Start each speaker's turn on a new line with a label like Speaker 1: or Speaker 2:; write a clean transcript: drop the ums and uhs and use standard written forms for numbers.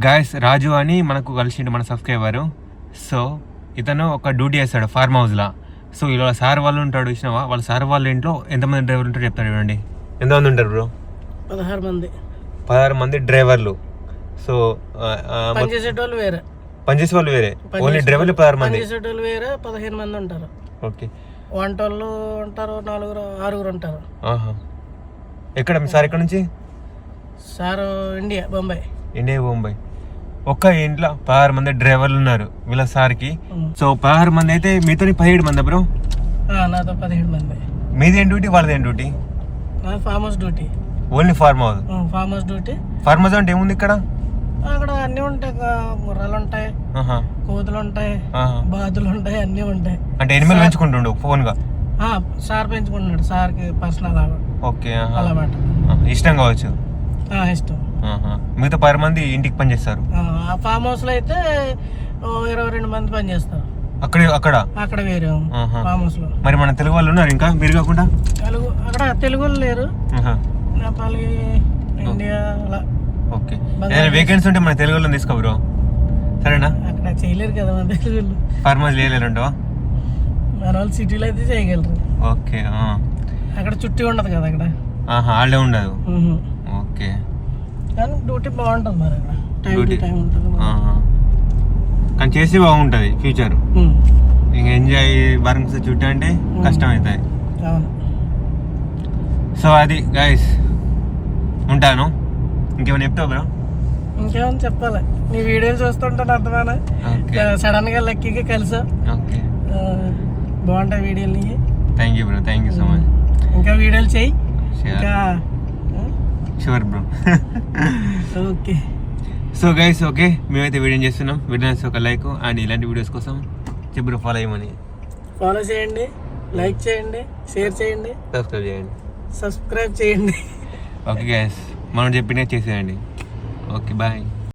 Speaker 1: Guys రాజు అని మనకు కలిసిండు మన సబ్స్క్రైబరు. సో ఇతను ఒక డ్యూటీ చేస్తాడు ఫార్మ్ హౌస్లో. సో ఇలా సార్ వాళ్ళు ఉంటాడు ఇచ్చినావా, వాళ్ళ సార్ వాళ్ళ ఇంట్లో ఎంతమంది డ్రైవర్లు ఉంటారో చెప్తాడు చూడండి. ఎంతమంది ఉంటారు బ్రో? 16 మంది డ్రైవర్లు. సో
Speaker 2: పనిచేసే
Speaker 1: వాళ్ళు వేరే, ఓన్లీ డ్రైవర్లు 16 మంది.
Speaker 2: పనిచేసేటోళ్ళు వేరే 15 మంది ఉంటారు.
Speaker 1: ఓకే.
Speaker 2: వంటోళ్ళు ఉంటారు 6 ఉంటారు.
Speaker 1: ఎక్కడ మీ సార్? ఎక్కడ నుంచి
Speaker 2: సార్? ఇండియా బొంబాయి.
Speaker 1: ఒక్క ఇంట్లో 16 మంది డ్రైవర్లు ఉన్నారు వీళ్ళ సార్కి. సో 16 మంది అయితే మీతో 17 మంది బ్రో?
Speaker 2: నాతో 17 మంది.
Speaker 1: మీది ఏం డ్యూటీ, వాళ్ళది ఏం duty?
Speaker 2: Farm house duty.
Speaker 1: Only farm house?
Speaker 2: Farm house duty.
Speaker 1: Farm house అంటే ఏముంది ఇక్కడ?
Speaker 2: అక్కడ అన్ని ఉంటాయి, ముర్రాలు ఉంటాయి, కోతులు ఉంటాయి, బాతులు ఉంటాయి, అన్ని ఉంటాయి.
Speaker 1: అంటే ఎనిమల్ పెంచుకుంటుండు ఫోన్ గా?
Speaker 2: సార్ పెంచుకుంటున్నాడు, సార్కి పర్సనల్.
Speaker 1: ఓకే.
Speaker 2: అన్నమాట.
Speaker 1: ఇష్టం కావచ్చు?
Speaker 2: ఇష్టం.
Speaker 1: మిగతా 10 మంది ఇంటికి పని చేస్తారు.
Speaker 2: ఫామ్ హౌస్ లో అయితే 22 మంది పని చేస్తారు.
Speaker 1: అక్కడ
Speaker 2: వేరే ఫామ్ హౌస్ లో.
Speaker 1: మరి మన తెలుగు వాళ్ళు ఉన్నారు ఇంకా మీరు కాకుండా?
Speaker 2: అక్కడ తెలుగు వాళ్ళు లేరు, నేపాలి, ఇండియా అలా.
Speaker 1: ఓకే. వేకెన్సీ ఉంటే మన తెలుగు వాళ్ళని తీసుకో బ్రో, సరేనా?
Speaker 2: అక్కడ చేయలేరు కదా మన తెలుగు వాళ్ళు.
Speaker 1: ఫార్మ్ హౌస్ చేయలేరంటవా?
Speaker 2: మన వాళ్ళు సిటీలో అయితే చేయగలరు.
Speaker 1: ఓకే.
Speaker 2: అక్కడ చుట్టూ ఉండదు కదా, అక్కడ
Speaker 1: హాలిడే ఉండదు. ఓకే.
Speaker 2: కానీ డ్యూటీ బాగుంటుంది మరి, అక్కడ టైం ఉంటుంది.
Speaker 1: కానీ చేసి బాగుంటుంది ఫ్యూచర్. ఇంక ఎంజాయ్ వర్క్స్ చుట్టూ అంటే కష్టం అవుతాయి.
Speaker 2: అవును.
Speaker 1: సో అది గైస్, ఉంటాను. ఇంకేమైనా చెప్తావు బ్రో?
Speaker 2: ఇంకేమైనా చెప్పాలి, నీ వీడియోలు చూస్తుంటాను అర్థమానా. సడన్ గా లక్కీగా కలిసా.
Speaker 1: ఓకే.
Speaker 2: బాగుంటాయి వీడియోలు నీకు.
Speaker 1: Thank you bro, thank you so much.
Speaker 2: ఇంకా వీడియోలు చెయ్యి. ఇంకా
Speaker 1: sure bro.
Speaker 2: Okay.
Speaker 1: So guys, okay, మేమైతే వీడియో చేస్తున్నాం. వీడియో ఒక లైక్ అండ్ ఇలాంటి వీడియోస్ కోసం చెప్పు ఫాలో అయ్యమని.
Speaker 2: ఫాలో చేయండి, లైక్ చేయండి, షేర్ చేయండి,
Speaker 1: సబ్స్క్రైబ్ చేయండి. ఓకే గైస్, మనం చెప్పినట్టు చేసేయండి. Okay, bye.